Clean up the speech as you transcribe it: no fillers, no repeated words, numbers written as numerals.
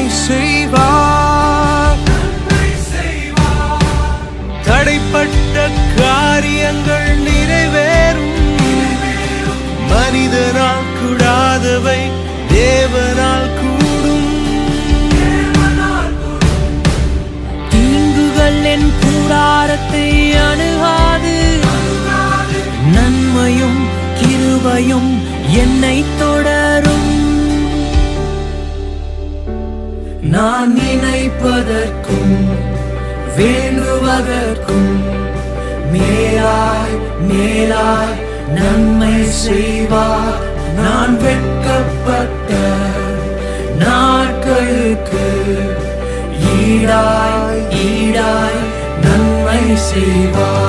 செய்வார். தடைப்பட்ட காரியங்கள் நிறைவேறும். மனிதனால் கூடாதவை தேவனால் கூடும். தீங்குகள் என் கூடாரத்தை அணுகாது. நன்மையும் கிருபையும் என்னை தொடரும். நான் நினைப்பதற்கும் வேண்டுவதற்கும் மேலாய் மேலாய் நன்மை செய்வார். நான் வெட்கப்பட்ட நாட்களுக்கு ஈடாய் ஈடாய் நன்மை செய்வார்.